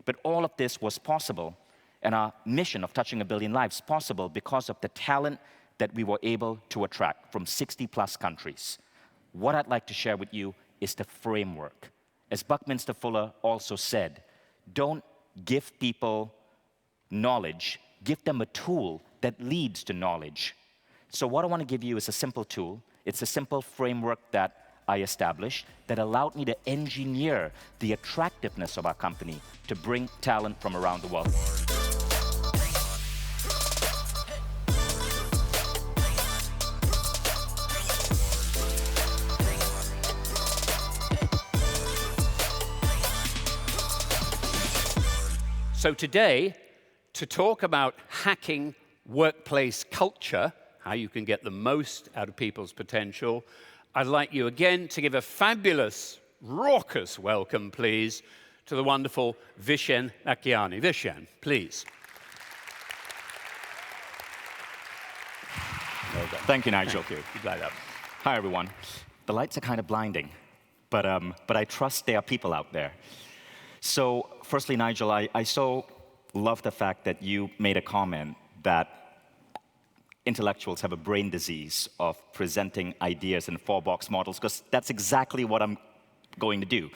But all of this was possible, and our mission of touching 1 billion lives possible because of the talent that we were able to attract from 60+ countries. What I'd like to share with you is the framework. As Buckminster Fuller also said, don't give people knowledge, give them a tool that leads to knowledge. So what I want to give you is a simple tool. It's a simple framework that I established that allowed me to engineer the attractiveness of our company to bring talent from around the world. So today, to talk about hacking workplace culture, how you can get the most out of people's potential, I'd like you again to give a fabulous, raucous welcome, please, to the wonderful Vishen Lakhiani. Vishen, please. Thank you, Nigel. Thank you. You'd like that. Hi, everyone. The lights are kind of blinding, but I trust there are people out there. So, firstly, Nigel, I so love the fact that you made a comment that intellectuals have a brain disease of presenting ideas in 4-box models, because that's exactly what I'm going to do.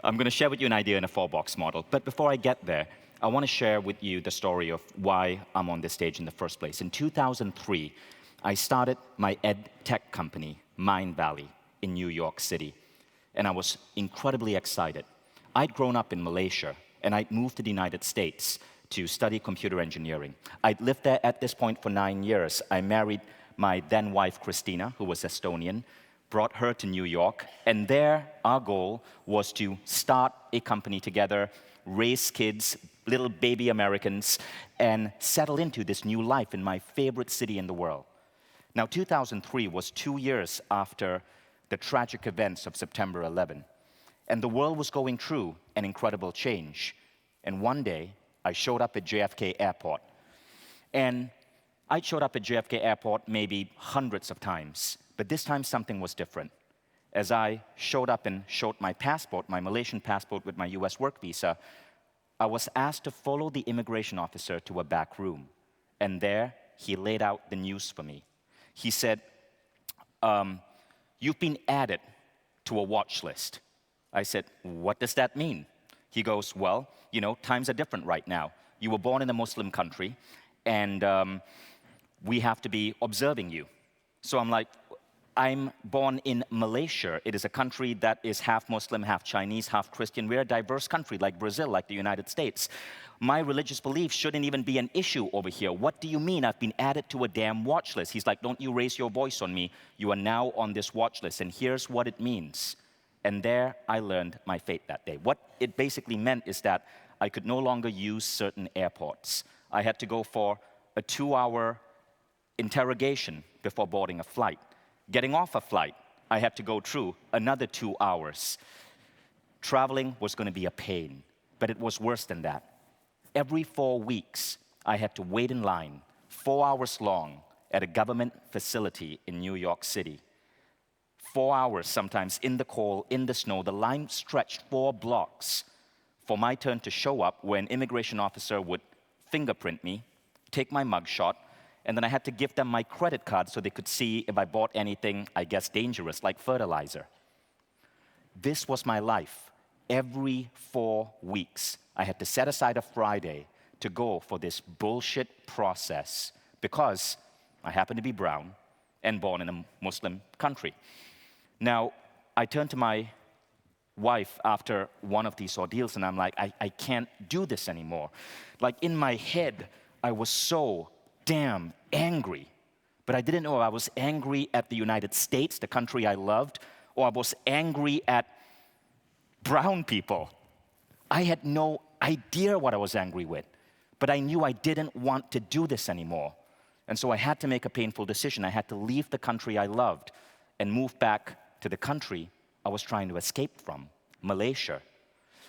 I'm going to share with you an idea in a 4-box model. But before I get there, I want to share with you the story of why I'm on this stage in the first place. In 2003, I started my ed tech company, Mind Valley, in New York City. And I was incredibly excited. I'd grown up in Malaysia, and I'd moved to the United States to study computer engineering. I'd lived there at this point for 9 years. I married my then wife, Christina, who was Estonian, brought her to New York, and there our goal was to start a company together, raise kids, little baby Americans, and settle into this new life in my favorite city in the world. Now, 2003 was 2 years after the tragic events of September 11, and the world was going through an incredible change. And one day, I showed up at JFK Airport. And I showed up at JFK Airport maybe hundreds of times, but this time something was different. As I showed up and showed my passport, my Malaysian passport with my US work visa, I was asked to follow the immigration officer to a back room. And there, he laid out the news for me. He said, you've been added to a watch list. I said, what does that mean? He goes, well, you know, times are different right now. You were born in a Muslim country, and we have to be observing you. So I'm like, I'm born in Malaysia. It is a country that is half Muslim, half Chinese, half Christian. We're a diverse country like Brazil, like the United States. My religious beliefs shouldn't even be an issue over here. What do you mean I've been added to a damn watch list? He's like, don't you raise your voice on me. You are now on this watch list, and here's what it means. And there, I learned my fate that day. What it basically meant is that I could no longer use certain airports. I had to go for a 2-hour interrogation before boarding a flight. Getting off a flight, I had to go through another 2 hours. Traveling was going to be a pain, but it was worse than that. Every 4 weeks, I had to wait in line, 4 hours long, at a government facility in New York City. 4 hours sometimes in the cold, in the snow. The line stretched 4 blocks for my turn to show up, where an immigration officer would fingerprint me, take my mugshot, and then I had to give them my credit card so they could see if I bought anything, I guess, dangerous, like fertilizer. This was my life. Every 4 weeks, I had to set aside a Friday to go for this bullshit process because I happen to be brown and born in a Muslim country. Now, I turned to my wife after one of these ordeals, and I'm like, I can't do this anymore. Like, in my head, I was so damn angry. But I didn't know if I was angry at the United States, the country I loved, or I was angry at brown people. I had no idea what I was angry with, but I knew I didn't want to do this anymore. And so I had to make a painful decision. I had to leave the country I loved and move back to the country I was trying to escape from, Malaysia.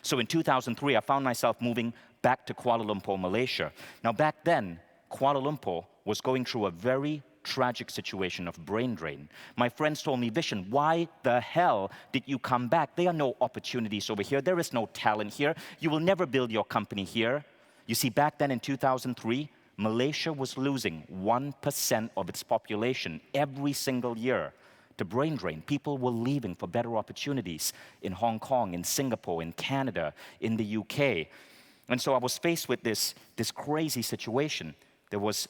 So in 2003, I found myself moving back to Kuala Lumpur, Malaysia. Now back then, Kuala Lumpur was going through a very tragic situation of brain drain. My friends told me, Vishen, why the hell did you come back? There are no opportunities over here. There is no talent here. You will never build your company here. You see, back then in 2003, Malaysia was losing 1% of its population every single year to brain drain. People were leaving for better opportunities in Hong Kong, in Singapore, in Canada, in the UK. And so I was faced with this crazy situation. There was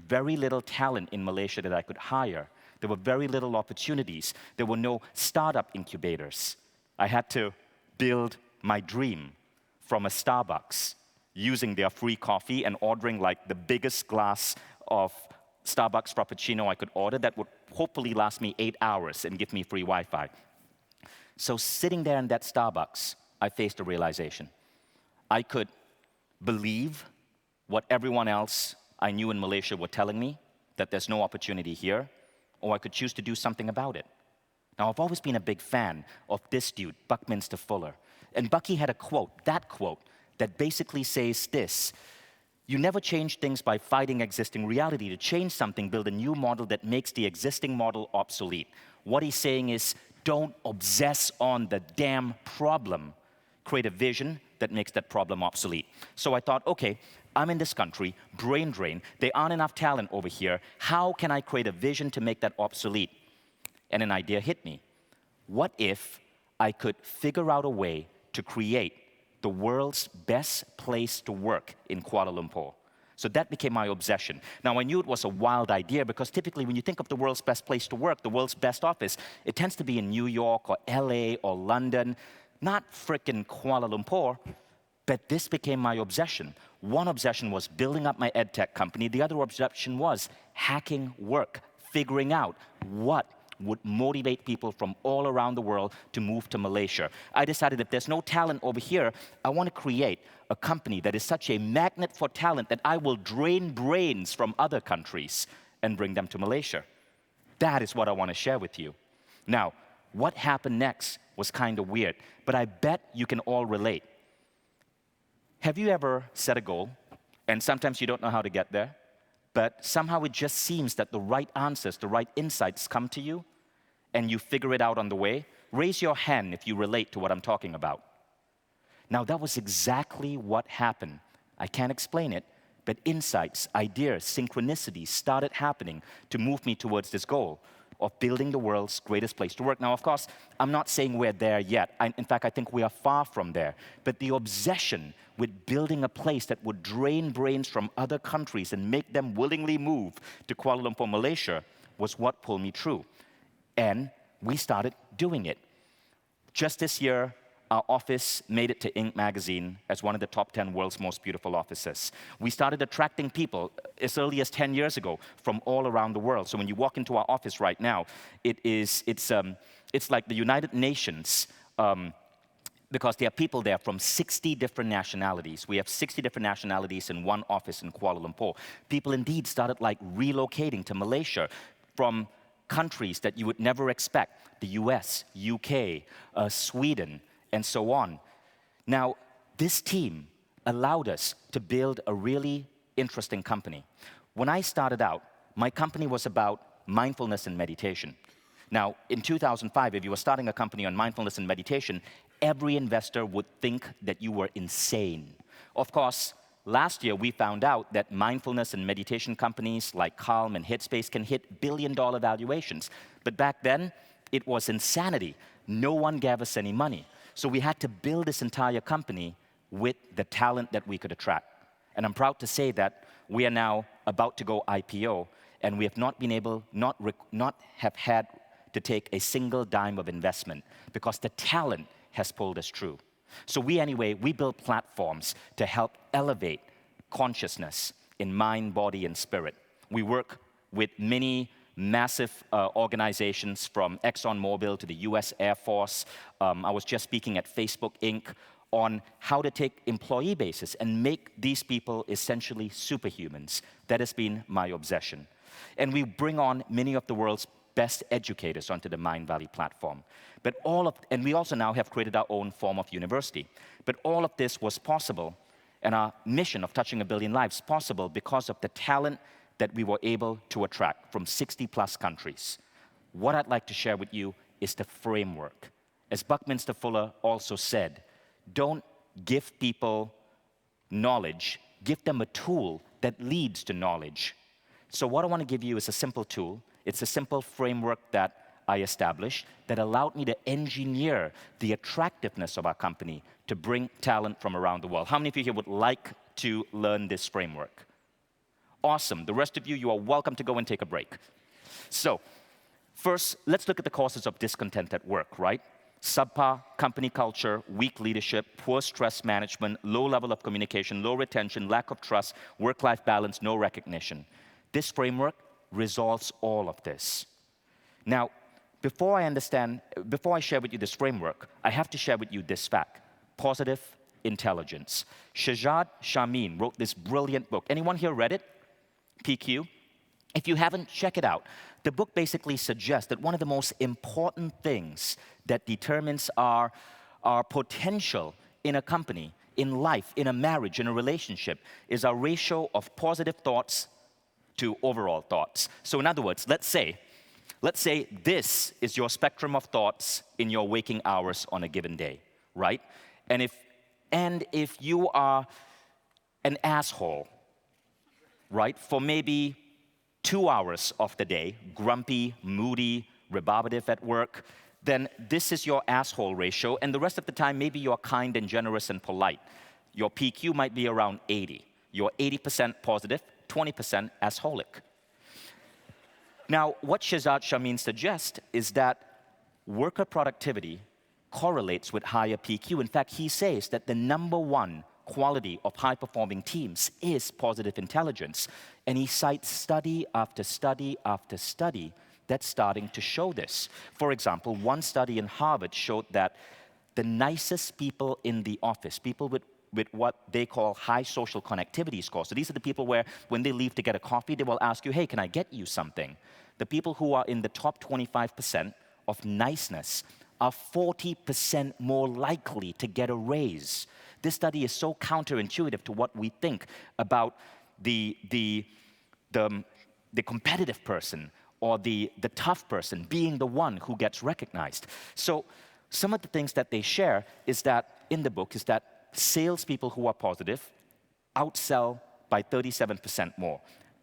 very little talent in Malaysia that I could hire. There were very little opportunities. There were no startup incubators. I had to build my dream from a Starbucks, using their free coffee and ordering like the biggest glass of Starbucks Frappuccino I could order that would hopefully last me 8 hours and give me free Wi-Fi. So sitting there in that Starbucks, I faced a realization. I could believe what everyone else I knew in Malaysia were telling me, that there's no opportunity here, or I could choose to do something about it. Now, I've always been a big fan of this dude, Buckminster Fuller. And Bucky had a quote, that basically says this: you never change things by fighting existing reality. To change something, build a new model that makes the existing model obsolete. What he's saying is, don't obsess on the damn problem. Create a vision that makes that problem obsolete. So I thought, okay, I'm in this country, brain drain, there aren't enough talent over here. How can I create a vision to make that obsolete? And an idea hit me. What if I could figure out a way to create the world's best place to work in Kuala Lumpur? So that became my obsession. Now, I knew it was a wild idea because typically when you think of the world's best place to work, the world's best office, it tends to be in New York or LA or London, not frickin' Kuala Lumpur. But this became my obsession. One obsession was building up my edtech company. The other obsession was hacking work, figuring out what would motivate people from all around the world to move to Malaysia. I decided if there's no talent over here, I want to create a company that is such a magnet for talent that I will drain brains from other countries and bring them to Malaysia. That is what I want to share with you. Now, what happened next was kind of weird, but I bet you can all relate. Have you ever set a goal, and sometimes you don't know how to get there, but somehow it just seems that the right answers, the right insights come to you, and you figure it out on the way? Raise your hand if you relate to what I'm talking about. Now, that was exactly what happened. I can't explain it, but insights, ideas, synchronicities started happening to move me towards this goal of building the world's greatest place to work. Now, of course, I'm not saying we're there yet. In fact, I think we are far from there. But the obsession with building a place that would drain brains from other countries and make them willingly move to Kuala Lumpur, Malaysia, was what pulled me through. And we started doing it. Just this year, our office made it to Inc. magazine as one of the top 10 world's most beautiful offices. We started attracting people as early as 10 years ago from all around the world. So when you walk into our office right now, it's like the United Nations, because there are people there from 60 different nationalities. We have 60 different nationalities in one office in Kuala Lumpur. People indeed started like relocating to Malaysia from countries that you would never expect: the US, UK, Sweden, and so on. Now, this team allowed us to build a really interesting company. When I started out, my company was about mindfulness and meditation. Now, in 2005, if you were starting a company on mindfulness and meditation, every investor would think that you were insane. Of course, last year we found out that mindfulness and meditation companies like Calm and Headspace can hit billion-dollar valuations. But back then, it was insanity. No one gave us any money. So we had to build this entire company with the talent that we could attract. And I'm proud to say that we are now about to go IPO, and we have not been able, not have had to take a single dime of investment because the talent has pulled us through. So we build platforms to help elevate consciousness in mind, body, and spirit. We work with many massive organizations from ExxonMobil to the US Air Force. I was just speaking at Facebook Inc. on how to take employee bases and make these people essentially superhumans. That has been my obsession. And we bring on many of the world's best educators onto the Mind Valley platform. And we also now have created our own form of university. But all of this was possible, and our mission of touching 1 billion lives possible because of the talent that we were able to attract from 60 plus countries. What I'd like to share with you is the framework. As Buckminster Fuller also said, don't give people knowledge, give them a tool that leads to knowledge. So what I want to give you is a simple tool. It's a simple framework that I established that allowed me to engineer the attractiveness of our company to bring talent from around the world. How many of you here would like to learn this framework? Awesome. The rest of you, you are welcome to go and take a break. So, first, let's look at the causes of discontent at work, right? Subpar company culture, weak leadership, poor stress management, low level of communication, low retention, lack of trust, work-life balance, no recognition. This framework resolves all of this. Now, before I share with you this framework, I have to share with you this fact: positive intelligence. Shahzad Shamin wrote this brilliant book. Anyone here read it? PQ? If you haven't, check it out. The book basically suggests that one of the most important things that determines our potential in a company, in life, in a marriage, in a relationship, is our ratio of positive thoughts to overall thoughts. So in other words, let's say this is your spectrum of thoughts in your waking hours on a given day, right? And if you are an asshole, right, for maybe 2 hours of the day, grumpy, moody, rebarbative at work, then this is your asshole ratio, and the rest of the time, maybe you're kind and generous and polite. Your PQ might be around 80. You're 80% positive, 20% assholic. Now, what Shahzad Shamin suggests is that worker productivity correlates with higher PQ. In fact, he says that the number one quality of high-performing teams is positive intelligence. And he cites study after study after study that's starting to show this. For example, one study in Harvard showed that the nicest people in the office, people with what they call high social connectivity scores. So these are the people where when they leave to get a coffee, they will ask you, hey, can I get you something? The people who are in the top 25% of niceness are 40% more likely to get a raise. This study is so counterintuitive to what we think about the competitive person or the tough person being the one who gets recognized. So some of the things that they share is that, in the book, is that salespeople who are positive outsell by 37% more.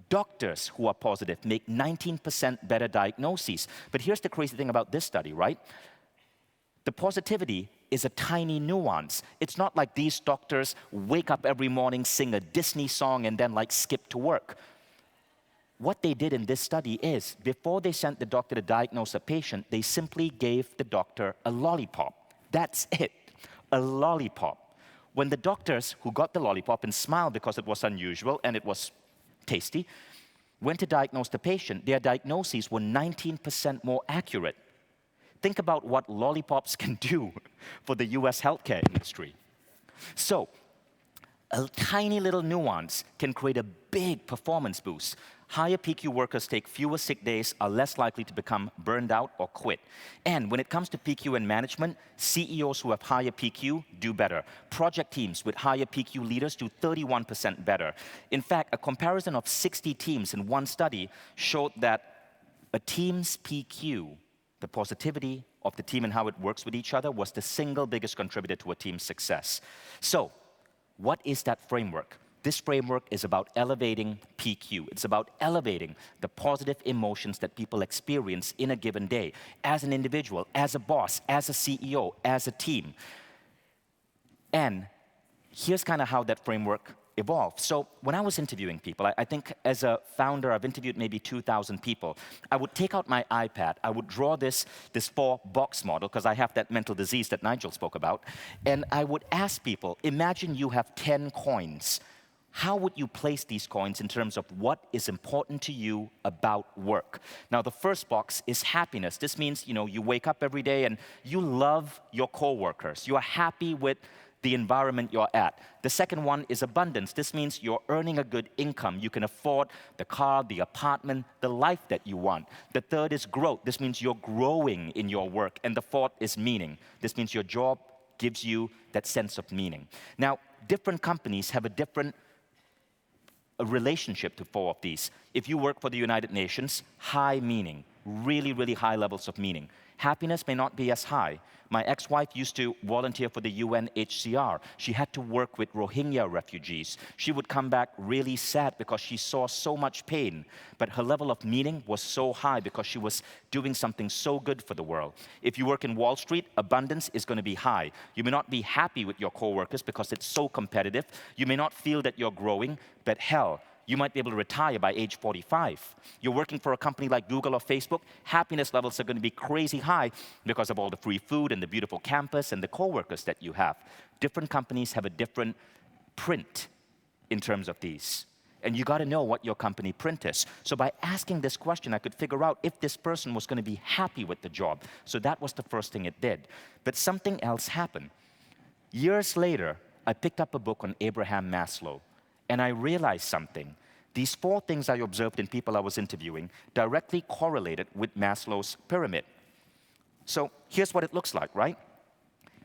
Doctors who are positive make 19% better diagnoses. But here's the crazy thing about this study, right? The positivity is a tiny nuance. It's not like these doctors wake up every morning, sing a Disney song, and then skip to work. What they did in this study is, before they sent the doctor to diagnose a patient, they simply gave the doctor a lollipop. That's it, a lollipop. When the doctors who got the lollipop and smiled because it was unusual and it was tasty, went to diagnose the patient, their diagnoses were 19% more accurate. Think about what lollipops can do for the US healthcare industry. So, a tiny little nuance can create a big performance boost. Higher PQ workers take fewer sick days, are less likely to become burned out or quit. And when it comes to PQ and management, CEOs who have higher PQ do better. Project teams with higher PQ leaders do 31% better. In fact, a comparison of 60 teams in one study showed that a team's PQ, the positivity of the team and how it works with each other, was the single biggest contributor to a team's success. So, what is that framework? This framework is about elevating PQ. It's about elevating the positive emotions that people experience in a given day, as an individual, as a boss, as a CEO, as a team. And here's kind of how that framework evolved. So when I was interviewing people, I think as a founder, I've interviewed maybe 2,000 people. I would take out my iPad, I would draw this 4-box model, because I have that mental disease that Nigel spoke about, and I would ask people, imagine you have 10 coins. How would you place these coins in terms of what is important to you about work? Now, the first box is happiness. This means, you wake up every day and you love your coworkers. You are happy with the environment you're at. The second one is abundance. This means you're earning a good income. You can afford the car, the apartment, the life that you want. The third is growth. This means you're growing in your work. And the fourth is meaning. This means your job gives you that sense of meaning. Now, different companies have a different a relationship to 4 of these. If you work for the United Nations, high meaning, really, really high levels of meaning. Happiness may not be as high. My ex-wife used to volunteer for the UNHCR. She had to work with Rohingya refugees. She would come back really sad because she saw so much pain. But her level of meaning was so high because she was doing something so good for the world. If you work in Wall Street, abundance is going to be high. You may not be happy with your coworkers because it's so competitive. You may not feel that you're growing, but hell, you might be able to retire by age 45. You're working for a company like Google or Facebook, happiness levels are going to be crazy high because of all the free food and the beautiful campus and the coworkers that you have. Different companies have a different print in terms of these. And you got to know what your company print is. So by asking this question, I could figure out if this person was going to be happy with the job. So that was the first thing it did. But something else happened. Years later, I picked up a book on Abraham Maslow. And I realized something. These 4 things I observed in people I was interviewing directly correlated with Maslow's pyramid. So here's what it looks like, right?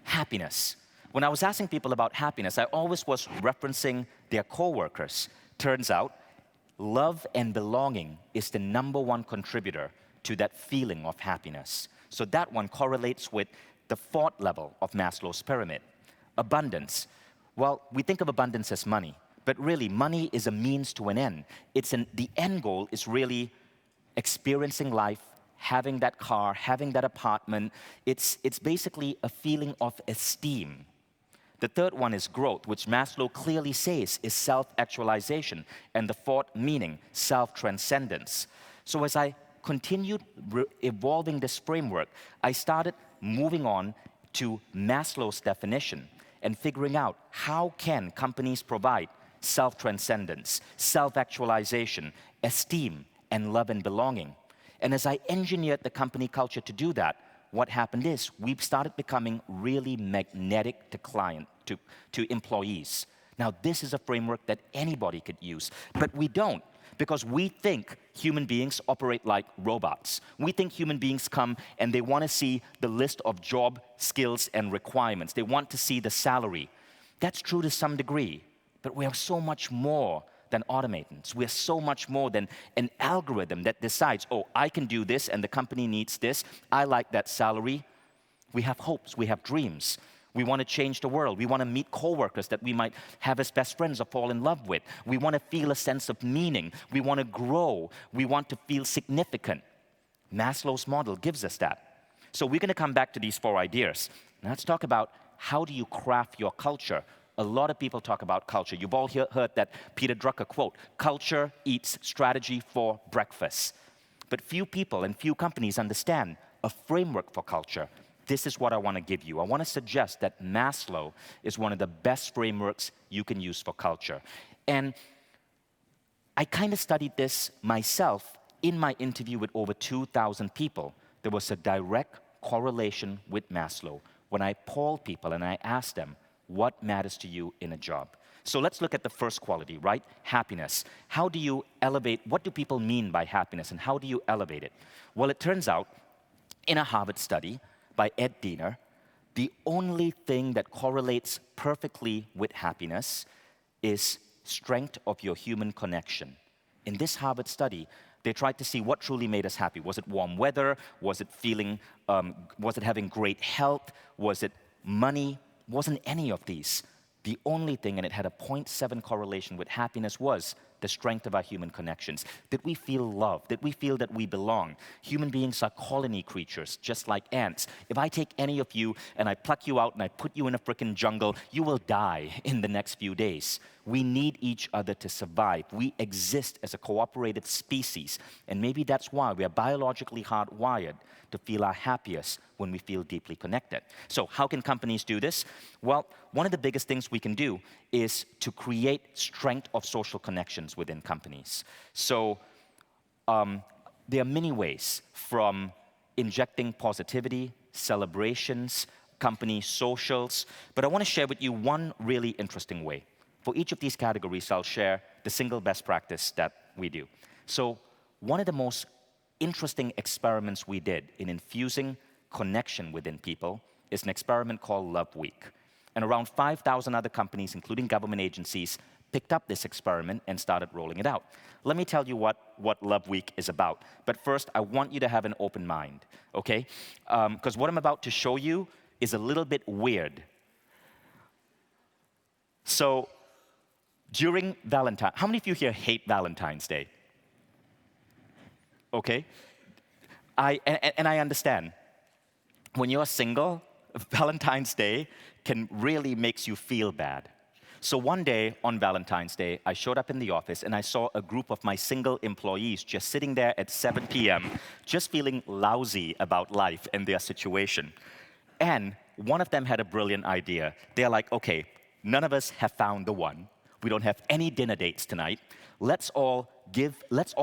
Happiness. When I was asking people about happiness, I always was referencing their coworkers. Turns out, love and belonging is the #1 contributor to that feeling of happiness. So that one correlates with the 4th level of Maslow's pyramid. Abundance. Well, we think of abundance as money. But really, money is a means to an end. The end goal is really experiencing life, having that car, having that apartment. It's basically a feeling of esteem. The 3rd one is growth, which Maslow clearly says is self-actualization. And the 4th meaning, self-transcendence. So as I continued evolving this framework, I started moving on to Maslow's definition and figuring out how can companies provide self-transcendence, self-actualization, esteem, and love and belonging. And as I engineered the company culture to do that, what happened is we started becoming really magnetic to employees. Now, this is a framework that anybody could use, but we don't, because we think human beings operate like robots. We think human beings come and they want to see the list of job skills and requirements. They want to see the salary. That's true to some degree. But we are so much more than automatons. We are so much more than an algorithm that decides, oh, I can do this and the company needs this. I like that salary. We have hopes. We have dreams. We want to change the world. We want to meet coworkers that we might have as best friends or fall in love with. We want to feel a sense of meaning. We want to grow. We want to feel significant. Maslow's model gives us that. So we're going to come back to these 4 ideas. Now let's talk about how do you craft your culture. A lot of people talk about culture. You've all heard that Peter Drucker quote, "Culture eats strategy for breakfast." But few people and few companies understand a framework for culture. This is what I want to give you. I want to suggest that Maslow is one of the best frameworks you can use for culture. And I kind of studied this myself in my interview with over 2,000 people. There was a direct correlation with Maslow. When I polled people and I asked them, what matters to you in a job? So let's look at the first quality, right? Happiness. How do you elevate? What do people mean by happiness and how do you elevate it? Well, it turns out in a Harvard study by Ed Diener, the only thing that correlates perfectly with happiness is strength of your human connection. In this Harvard study, they tried to see what truly made us happy. Was it warm weather? Was it was it having great health? Was it money? Wasn't any of these. The only thing, and it had a 0.7 correlation with happiness, was the strength of our human connections. Did we feel loved? Did we feel that we belong? Human beings are colony creatures, just like ants. If I take any of you and I pluck you out and I put you in a frickin' jungle, you will die in the next few days. We need each other to survive. We exist as a cooperative species. And maybe that's why we are biologically hardwired to feel our happiest when we feel deeply connected. So how can companies do this? Well, one of the biggest things we can do is to create strength of social connections within companies. So there are many ways, from injecting positivity, celebrations, company socials, but I want to share with you one really interesting way. For each of these categories, I'll share the single best practice that we do. So one of the most interesting experiments we did in infusing connection within people is an experiment called Love Week. And around 5,000 other companies, including government agencies, picked up this experiment and started rolling it out. Let me tell you what Love Week is about. But first, I want you to have an open mind, okay? Because what I'm about to show you is a little bit weird. So, during Valentine's, how many of you here hate Valentine's Day? Okay? And I understand. When you're single, Valentine's Day can really makes you feel bad. So one day on Valentine's Day, I showed up in the office and I saw a group of my single employees just sitting there at 7 p.m., just feeling lousy about life and their situation. And one of them had a brilliant idea. They're like, okay, none of us have found the one. We don't have any dinner dates tonight. Let's all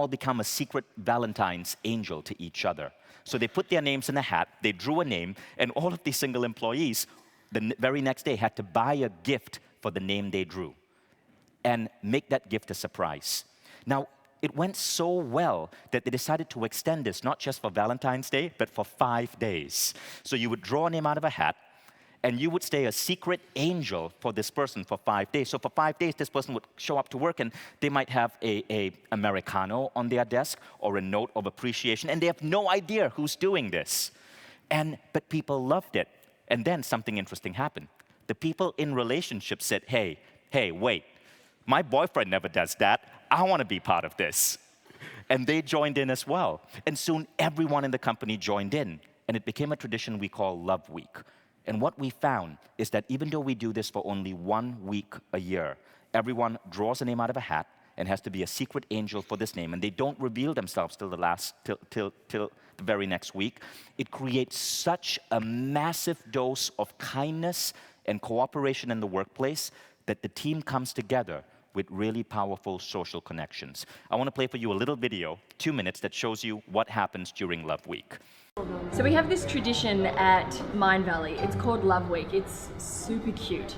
become a secret Valentine's angel to each other. So they put their names in a hat, they drew a name, and all of these single employees, the very next day, had to buy a gift for the name they drew and make that gift a surprise. Now, it went so well that they decided to extend this not just for Valentine's Day, but for 5 days. So you would draw a name out of a hat, and you would stay a secret angel for this person for 5 days. So for 5 days, this person would show up to work, and they might have a Americano on their desk or a note of appreciation, and they have no idea who's doing this. But people loved it. And then something interesting happened. The people in relationships said, hey, wait, my boyfriend never does that. I want to be part of this. And they joined in as well. And soon everyone in the company joined in. And it became a tradition we call Love Week. And what we found is that even though we do this for only 1 week a year, everyone draws a name out of a hat and has to be a secret angel for this name. And they don't reveal themselves till the very next week. It creates such a massive dose of kindness and cooperation in the workplace that the team comes together with really powerful social connections. I want to play for you a little video, 2 minutes, that shows you what happens during Love Week. So we have this tradition at Mindvalley. It's called Love Week. It's super cute.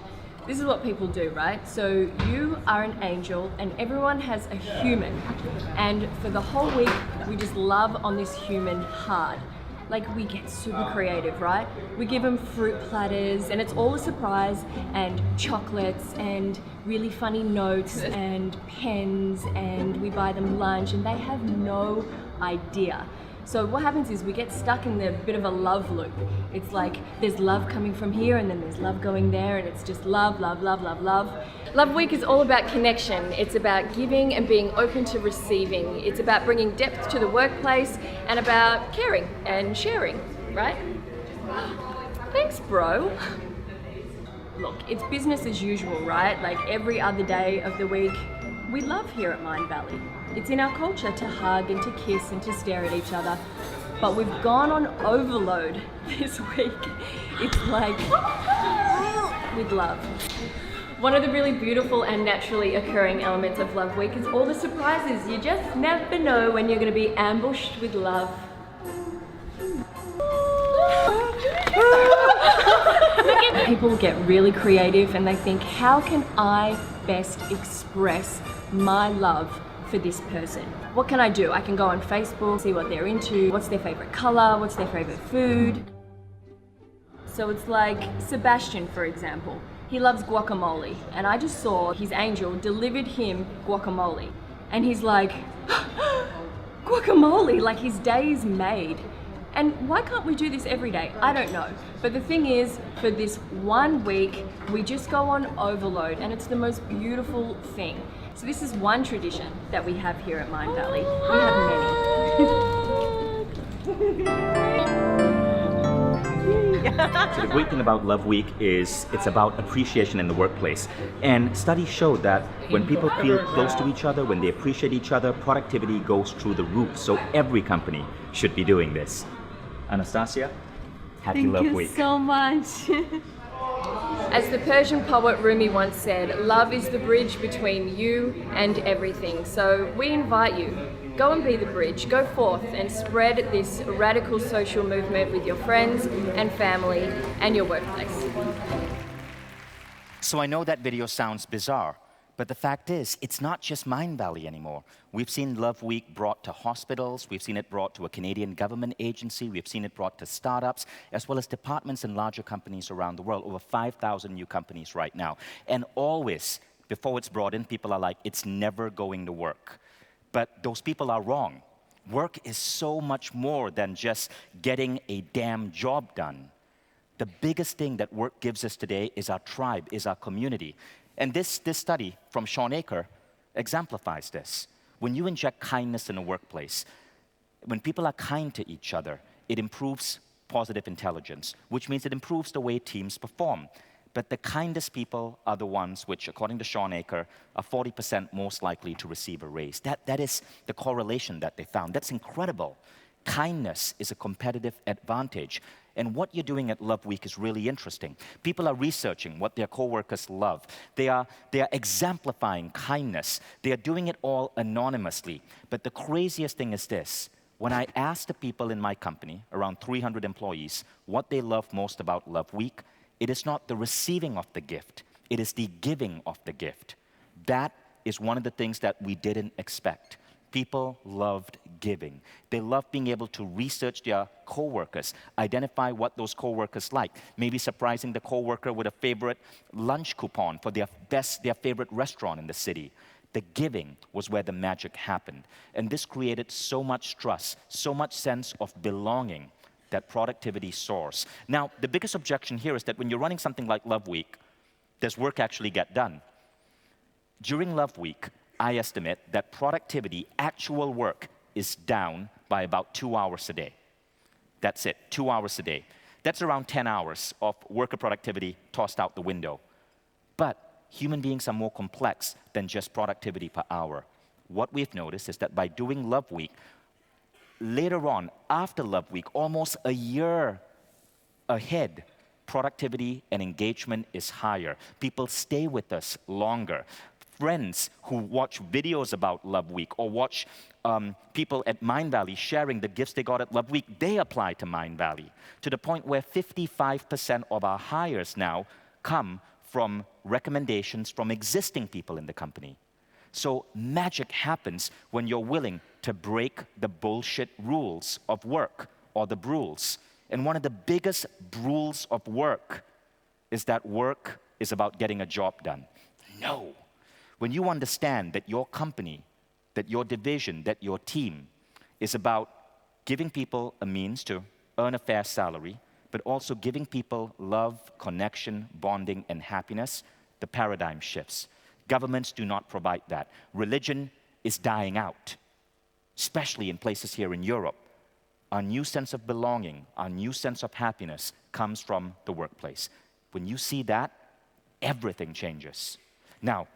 This is what people do, right? So you are an angel and everyone has a human. And for the whole week, we just love on this human hard. Like, we get super creative, right? We give them fruit platters and it's all a surprise, and chocolates and really funny notes and pens, and we buy them lunch and they have no idea. So what happens is we get stuck in the bit of a love loop. It's like there's love coming from here and then there's love going there, and it's just love, love, love, love, love. Love Week is all about connection. It's about giving and being open to receiving. It's about bringing depth to the workplace and about caring and sharing, right? Thanks, bro. Look, it's business as usual, right? Like every other day of the week, we love here at Mindvalley. It's in our culture to hug and to kiss and to stare at each other. But we've gone on overload this week. It's like, with love. One of the really beautiful and naturally occurring elements of Love Week is all the surprises. You just never know when you're going to be ambushed with love. People get really creative and they think, how can I best express my love for this person? What can I do? I can go on Facebook, see what they're into, what's their favorite color, what's their favorite food. So it's like Sebastian, for example. He loves guacamole, and I just saw his angel delivered him guacamole. And he's like, guacamole, like his day is made. And why can't we do this every day? I don't know. But the thing is, for this 1 week, we just go on overload, and it's the most beautiful thing. So this is one tradition that we have here at Mindvalley. We have many. So the great thing about Love Week is it's about appreciation in the workplace. And studies show that when people feel close to each other, when they appreciate each other, productivity goes through the roof. So every company should be doing this. Anastasia, happy Love Week. Thank you so much. As the Persian poet Rumi once said, love is the bridge between you and everything. So we invite you, go and be the bridge, go forth and spread this radical social movement with your friends and family and your workplace. So I know that video sounds bizarre, but the fact is, it's not just Mindvalley anymore. We've seen Love Week brought to hospitals, we've seen it brought to a Canadian government agency, we've seen it brought to startups, as well as departments and larger companies around the world, over 5,000 new companies right now. And always, before it's brought in, people are like, it's never going to work. But those people are wrong. Work is so much more than just getting a damn job done. The biggest thing that work gives us today is our tribe, is our community. And this study from Sean Aker exemplifies this. When you inject kindness in a workplace, when people are kind to each other, it improves positive intelligence, which means it improves the way teams perform. But the kindest people are the ones which, according to Sean Aker, are 40% most likely to receive a raise. That is the correlation that they found. That's incredible. Kindness is a competitive advantage. And what you're doing at Love Week is really interesting. People are researching what their coworkers love. They are exemplifying kindness. They are doing it all anonymously. But the craziest thing is this. When I ask the people in my company, around 300 employees, what they love most about Love Week, it is not the receiving of the gift. It is the giving of the gift. That is one of the things that we didn't expect. People loved giving. They loved being able to research their coworkers, identify what those coworkers like, maybe surprising the coworker with a favorite lunch coupon for their favorite restaurant in the city. The giving was where the magic happened. And this created so much trust, so much sense of belonging that productivity soars. Now, the biggest objection here is that when you're running something like Love Week, does work actually get done? During Love Week, I estimate that productivity, actual work, is down by about 2 hours a day. That's it, 2 hours a day. That's around 10 hours of worker productivity tossed out the window. But human beings are more complex than just productivity per hour. What we've noticed is that by doing Love Week, later on, after Love Week, almost a year ahead, productivity and engagement is higher. People stay with us longer. Friends who watch videos about Love Week or watch people at Mindvalley sharing the gifts they got at Love Week, they apply to Mindvalley, to the point where 55% of our hires now come from recommendations from existing people in the company. So magic happens when you're willing to break the bullshit rules of work, or the rules. And one of the biggest rules of work is that work is about getting a job done. No. When you understand that your company, that your division, that your team is about giving people a means to earn a fair salary, but also giving people love, connection, bonding, and happiness, the paradigm shifts. Governments do not provide that. Religion is dying out, especially in places here in Europe. Our new sense of belonging, our new sense of happiness comes from the workplace. When you see that, everything changes. Now,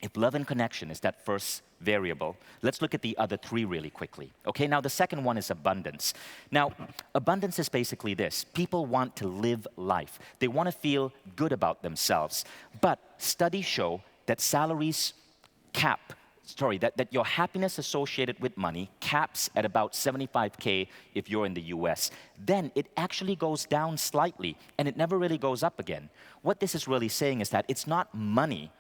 if love and connection is that first variable, let's look at the other three really quickly. Okay, now the second one is abundance. Now, abundance is basically this. People want to live life. They want to feel good about themselves. But studies show that that your happiness associated with money caps at about $75K if you're in the US. Then it actually goes down slightly, and it never really goes up again. What this is really saying is that it's not money,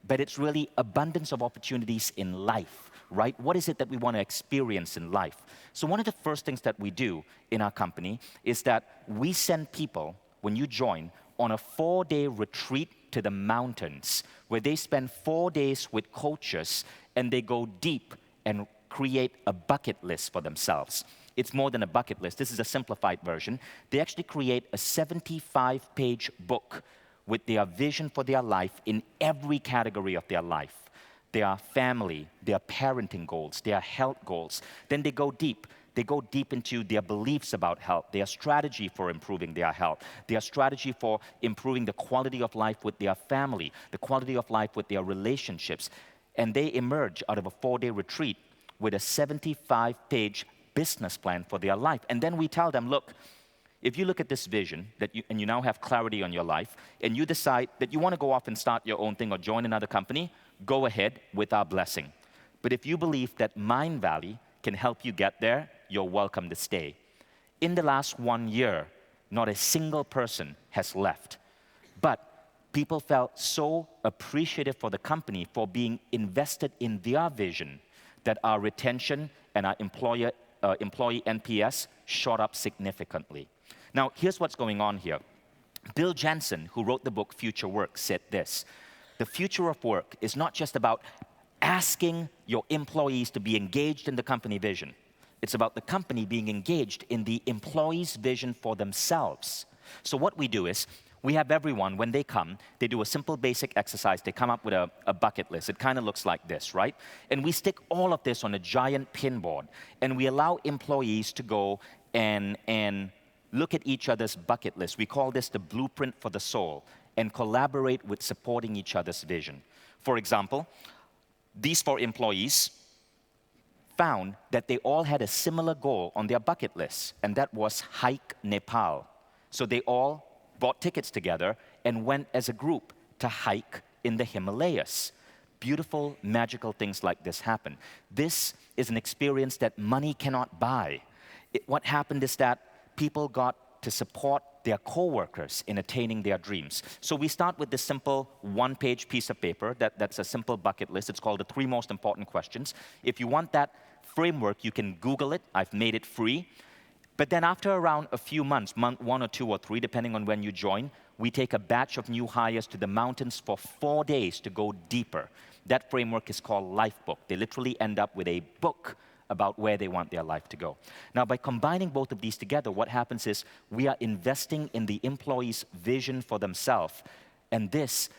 but it's really abundance of opportunities in life, right? What is it that we want to experience in life? So one of the first things that we do in our company is that we send people, when you join, on a 4-day retreat to the mountains, where they spend 4 days with coaches, and they go deep and create a bucket list for themselves. It's more than a bucket list. This is a simplified version. They actually create a 75-page book with their vision for their life in every category of their life. Their family, their parenting goals, their health goals. Then they go deep. They go deep into their beliefs about health, their strategy for improving their health, their strategy for improving the quality of life with their family, the quality of life with their relationships. And they emerge out of a 4-day retreat with a 75-page business plan for their life. And then we tell them, look, if you look at this vision and you now have clarity on your life, and you decide that you want to go off and start your own thing or join another company, go ahead with our blessing. But if you believe that Mindvalley can help you get there, you're welcome to stay. In the last 1 year, not a single person has left. But people felt so appreciative for the company for being invested in their vision that our retention and our employee NPS shot up significantly. Now, here's what's going on here. Bill Jensen, who wrote the book Future Work, said this: The future of work is not just about asking your employees to be engaged in the company vision. It's about the company being engaged in the employees' vision for themselves. So what we do is, we have everyone, when they come, they do a simple basic exercise. They come up with a bucket list. It kind of looks like this, right? And we stick all of this on a giant pinboard, and we allow employees to go and look at each other's bucket list. We call this the blueprint for the soul, and collaborate with supporting each other's vision. For example, these 4 employees found that they all had a similar goal on their bucket list, and that was hike Nepal. So they all bought tickets together and went as a group to hike in the Himalayas. Beautiful, magical things like this happen. This is an experience that money cannot buy. What happened is that people got to support their coworkers in attaining their dreams. So we start with this simple one-page piece of paper that's a simple bucket list. It's called the 3 most important questions. If you want that framework, you can Google it. I've made it free. But then after around a few months, month 1 or 2 or 3, depending on when you join, we take a batch of new hires to the mountains for 4 days to go deeper. That framework is called Lifebook. They literally end up with a book about where they want their life to go. Now, by combining both of these together, what happens is we are investing in the employee's vision for themselves, and this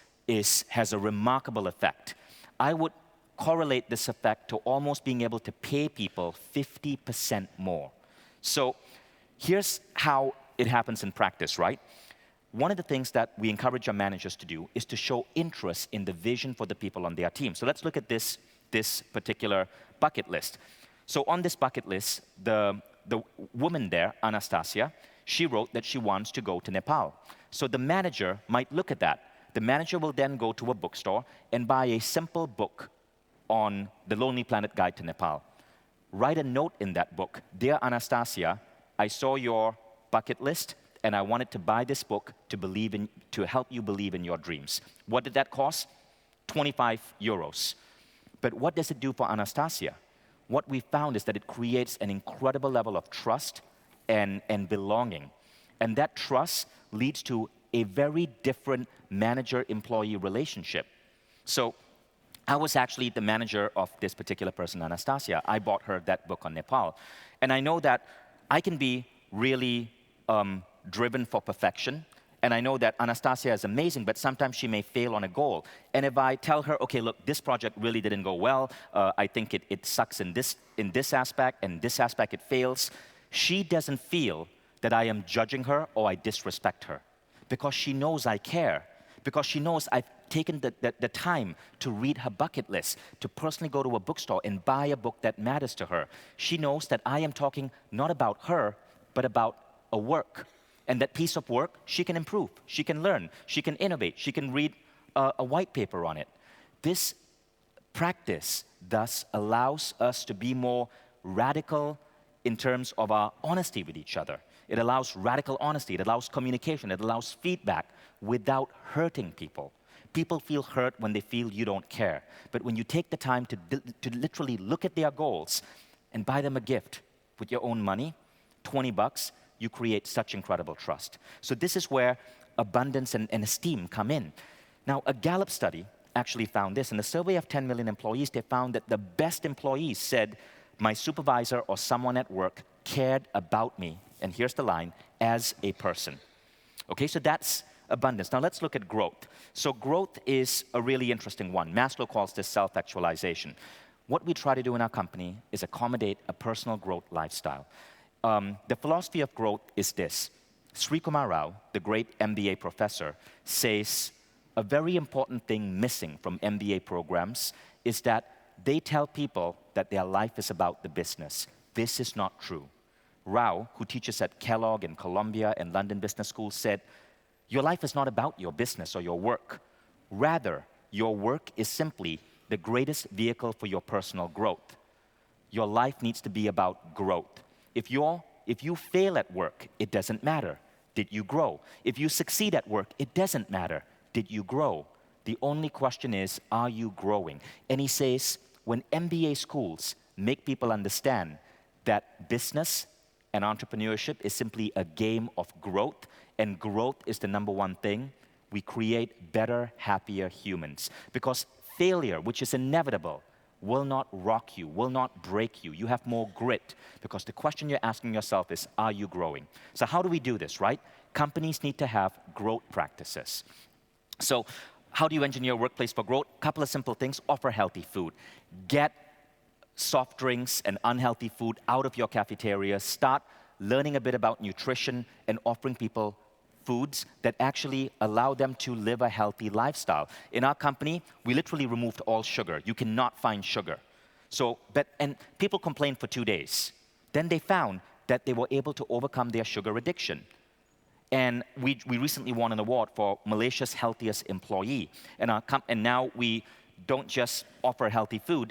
has a remarkable effect. I would correlate this effect to almost being able to pay people 50% more. So here's how it happens in practice, right? One of the things that we encourage our managers to do is to show interest in the vision for the people on their team. So let's look at this particular bucket list. So on this bucket list, the woman there, Anastasia, she wrote that she wants to go to Nepal. So the manager might look at that. The manager will then go to a bookstore and buy a simple book on the Lonely Planet Guide to Nepal. Write a note in that book. Dear Anastasia, I saw your bucket list, and I wanted to buy this book to help you believe in your dreams. What did that cost? 25 euros. But what does it do for Anastasia? What we found is that it creates an incredible level of trust and belonging. And that trust leads to a very different manager-employee relationship. So I was actually the manager of this particular person, Anastasia. I bought her that book on Nepal. And I know that I can be really driven for perfection. And I know that Anastasia is amazing, but sometimes she may fail on a goal. And if I tell her, okay, look, this project really didn't go well, I think it sucks in this aspect, and this aspect it fails, she doesn't feel that I am judging her or I disrespect her. Because she knows I care. Because she knows I've taken the time to read her bucket list, to personally go to a bookstore and buy a book that matters to her. She knows that I am talking not about her, but about a work. And that piece of work, she can improve, she can learn, she can innovate, she can read a white paper on it. This practice thus allows us to be more radical in terms of our honesty with each other. It allows radical honesty, it allows communication, it allows feedback without hurting people. People feel hurt when they feel you don't care. But when you take the time to literally look at their goals and buy them a gift with your own money, 20 bucks, you create such incredible trust. So this is where abundance and esteem come in. Now, a Gallup study actually found this. In a survey of 10 million employees, they found that the best employees said, my supervisor or someone at work cared about me, and here's the line, as a person. Okay, so that's abundance. Now let's look at growth. So growth is a really interesting one. Maslow calls this self-actualization. What we try to do in our company is accommodate a personal growth lifestyle. The philosophy of growth is this. Sri Kumar Rao, the great MBA professor, says a very important thing missing from MBA programs is that they tell people that their life is about the business. This is not true. Rao, who teaches at Kellogg and Columbia and London Business School, said, your life is not about your business or your work. Rather, your work is simply the greatest vehicle for your personal growth. Your life needs to be about growth. If you fail at work, it doesn't matter. Did you grow? If you succeed at work, it doesn't matter. Did you grow? The only question is, are you growing? And he says, when MBA schools make people understand that business and entrepreneurship is simply a game of growth, and growth is the number one thing, we create better, happier humans. Because failure, which is inevitable, will not rock you, will not break you. You have more grit. Because the question you're asking yourself is, are you growing? So how do we do this, right? Companies need to have growth practices. So how do you engineer a workplace for growth? A couple of simple things. Offer healthy food. Get soft drinks and unhealthy food out of your cafeteria. Start learning a bit about nutrition and offering people foods that actually allow them to live a healthy lifestyle. In our company, we literally removed all sugar. You cannot find sugar. And people complained for 2 days. Then they found that they were able to overcome their sugar addiction. And we recently won an award for Malaysia's healthiest employee. And now we don't just offer healthy food,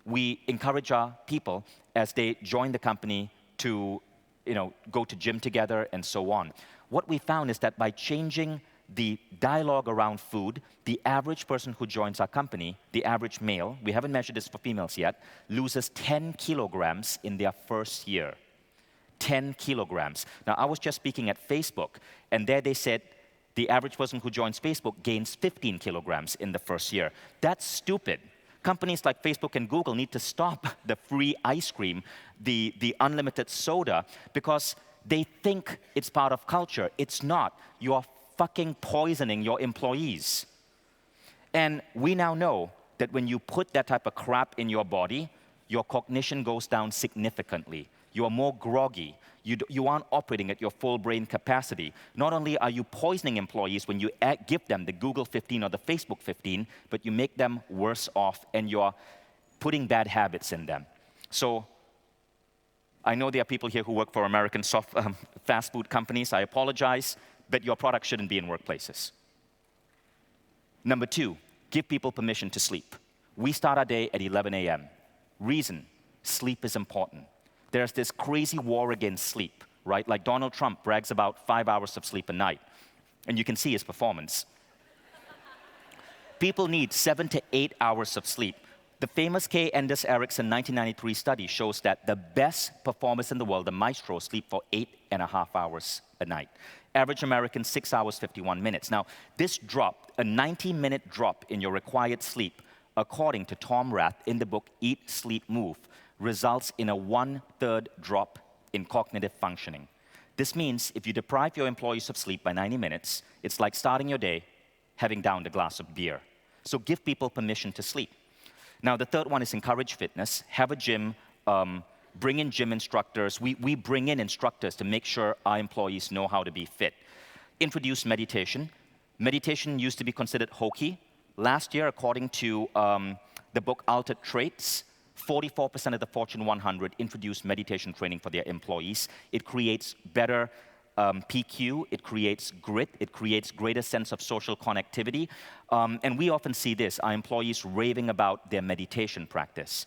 we encourage our people as they join the company to go to gym together and so on. What we found is that by changing the dialogue around food, the average person who joins our company, the average male, we haven't measured this for females yet, loses 10 kilograms in their first year. 10 kilograms. Now, I was just speaking at Facebook, and there they said the average person who joins Facebook gains 15 kilograms in the first year. That's stupid. Companies like Facebook and Google need to stop the free ice cream, the unlimited soda, because they think it's part of culture. It's not. You are fucking poisoning your employees. And we now know that when you put that type of crap in your body, your cognition goes down significantly. You are more groggy. You aren't operating at your full brain capacity. Not only are you poisoning employees when you give them the Google 15 or the Facebook 15, but you make them worse off and you're putting bad habits in them. So I know there are people here who work for American fast food companies. I apologize, but your product shouldn't be in workplaces. Number 2, give people permission to sleep. We start our day at 11 a.m. Reason, sleep is important. There's this crazy war against sleep, right? Like Donald Trump brags about 5 hours of sleep a night, and you can see his performance. People need 7 to 8 hours of sleep. The famous K. Anders Ericsson 1993 study shows that the best performers in the world, the maestros, sleep for 8.5 hours a night. Average American, 6 hours, 51 minutes. Now, this drop, a 90-minute drop in your required sleep, according to Tom Rath in the book Eat, Sleep, Move, results in a 1/3 drop in cognitive functioning. This means if you deprive your employees of sleep by 90 minutes, it's like starting your day having downed a glass of beer. So give people permission to sleep. Now, the third one is encourage fitness. Have a gym, bring in gym instructors. We bring in instructors to make sure our employees know how to be fit. Introduce meditation. Meditation used to be considered hokey. Last year, according to the book Altered Traits, 44% of the Fortune 100 introduced meditation training for their employees. It creates better PQ, it creates grit, it creates greater sense of social connectivity. And we often see this, our employees raving about their meditation practice.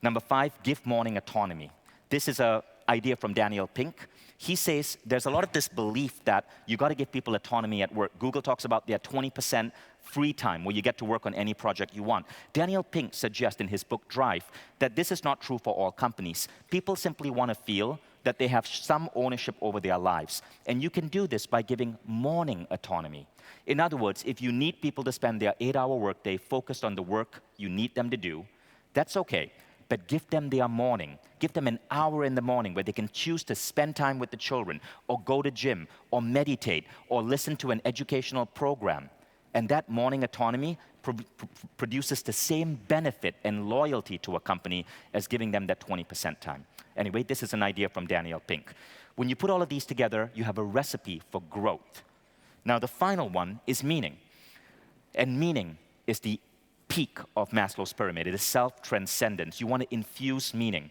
Number 5, give morning autonomy. This is an idea from Daniel Pink. He says there's a lot of this belief that you got to give people autonomy at work. Google talks about their 20% free time where you get to work on any project you want. Daniel Pink suggests in his book Drive that this is not true for all companies. People simply want to feel that they have some ownership over their lives. And you can do this by giving morning autonomy. In other words, if you need people to spend their 8-hour workday focused on the work you need them to do, that's okay. But give them their morning. Give them an hour in the morning where they can choose to spend time with the children, or go to gym, or meditate, or listen to an educational program. And that morning autonomy produces the same benefit and loyalty to a company as giving them that 20% time. Anyway, this is an idea from Daniel Pink. When you put all of these together, you have a recipe for growth. Now, the final one is meaning. And meaning is the peak of Maslow's pyramid. It is self-transcendence. You want to infuse meaning.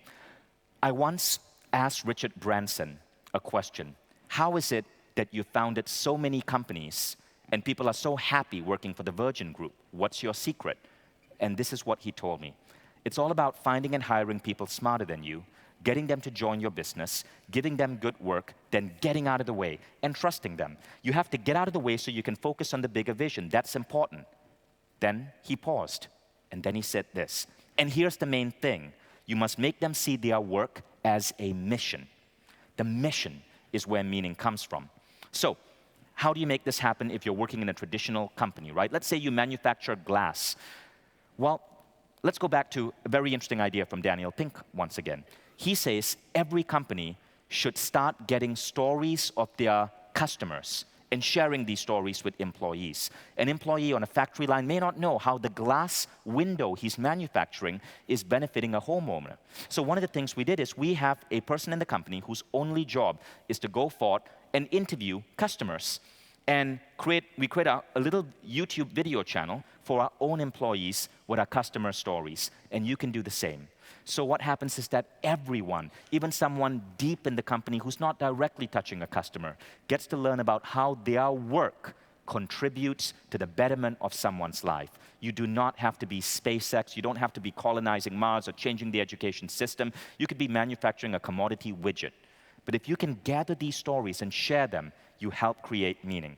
I once asked Richard Branson a question. How is it that you founded so many companies and people are so happy working for the Virgin Group? What's your secret? And this is what he told me. It's all about finding and hiring people smarter than you, getting them to join your business, giving them good work, then getting out of the way and trusting them. You have to get out of the way so you can focus on the bigger vision. That's important. Then he paused, and then he said this. And here's the main thing. You must make them see their work as a mission. The mission is where meaning comes from. So, How do you make this happen if you're working in a traditional company, right? Let's say you manufacture glass. Well, let's go back to a very interesting idea from Daniel Pink once again. He says every company should start getting stories of their customers and sharing these stories with employees. An employee on a factory line may not know how the glass window he's manufacturing is benefiting a homeowner. So one of the things we did is we have a person in the company whose only job is to go forth and interview customers. And we create a little YouTube video channel for our own employees with our customer stories. And you can do the same. So what happens is that everyone, even someone deep in the company who's not directly touching a customer, gets to learn about how their work contributes to the betterment of someone's life. You do not have to be SpaceX. You don't have to be colonizing Mars or changing the education system. You could be manufacturing a commodity widget. But if you can gather these stories and share them, you help create meaning.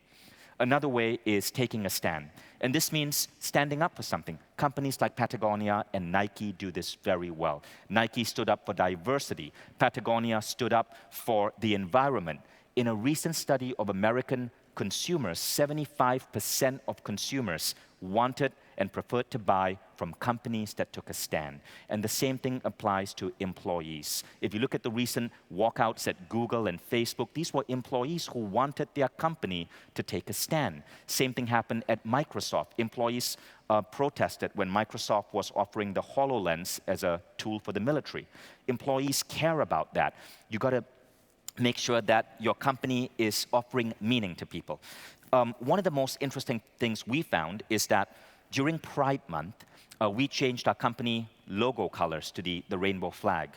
Another way is taking a stand. And this means standing up for something. Companies like Patagonia and Nike do this very well. Nike stood up for diversity. Patagonia stood up for the environment. In a recent study of American consumers, 75% of consumers wanted and preferred to buy from companies that took a stand. And the same thing applies to employees. If you look at the recent walkouts at Google and Facebook, these were employees who wanted their company to take a stand. Same thing happened at Microsoft. Employees protested when Microsoft was offering the HoloLens as a tool for the military. Employees care about that. You got to make sure that your company is offering meaning to people. One of the most interesting things we found is that during Pride Month, we changed our company logo colors to the rainbow flag.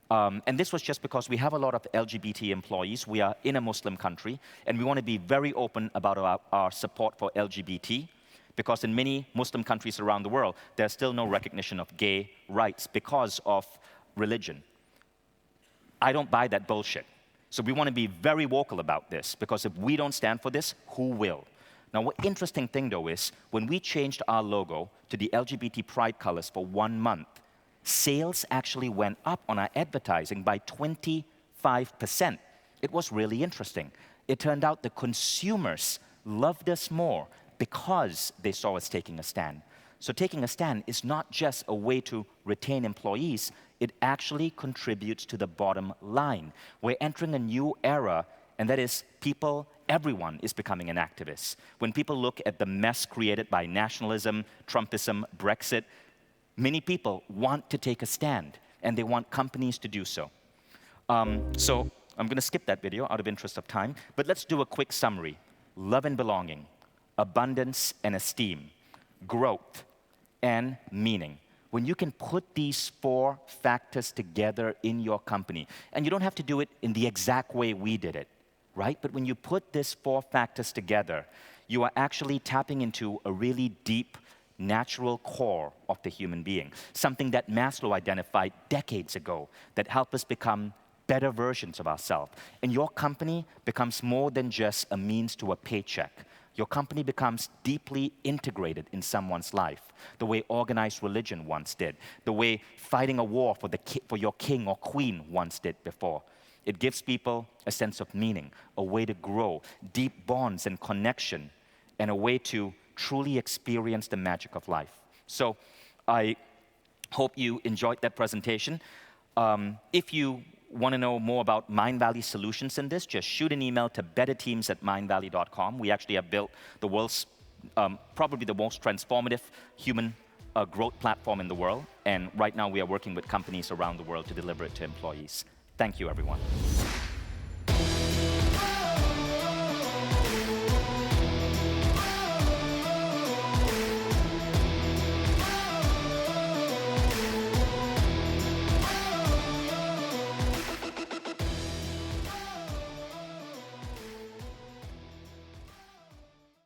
And this was just because we have a lot of LGBT employees. We are in a Muslim country, and we want to be very open about our support for LGBT, because in many Muslim countries around the world, there's still no recognition of gay rights because of religion. I don't buy that bullshit. So we want to be very vocal about this, because if we don't stand for this, who will? Now, what interesting thing, though, is when we changed our logo to the LGBT pride colors for 1 month, sales actually went up on our advertising by 25%. It was really interesting. It turned out the consumers loved us more because they saw us taking a stand. So taking a stand is not just a way to retain employees, it actually contributes to the bottom line. We're entering a new era, and that is everyone is becoming an activist. When people look at the mess created by nationalism, Trumpism, Brexit, many people want to take a stand, and they want companies to do so. So I'm going to skip that video out of interest of time, but let's do a quick summary. Love and belonging, abundance and esteem, growth, and meaning. When you can put these 4 factors together in your company, and you don't have to do it in the exact way we did it, right? But when you put these 4 factors together, you are actually tapping into a really deep, natural core of the human being, something that Maslow identified decades ago that help us become better versions of ourselves. And your company becomes more than just a means to a paycheck. Your company becomes deeply integrated in someone's life, the way organized religion once did, the way fighting a war for your king or queen once did before. It gives people a sense of meaning, a way to grow, deep bonds and connection, and a way to truly experience the magic of life. So I hope you enjoyed that presentation. If you want to know more about Mindvalley solutions in this, just shoot an email to betterteams@mindvalley.com. We actually have built the world's, probably the most transformative human growth platform in the world. And right now we are working with companies around the world to deliver it to employees. Thank you, everyone.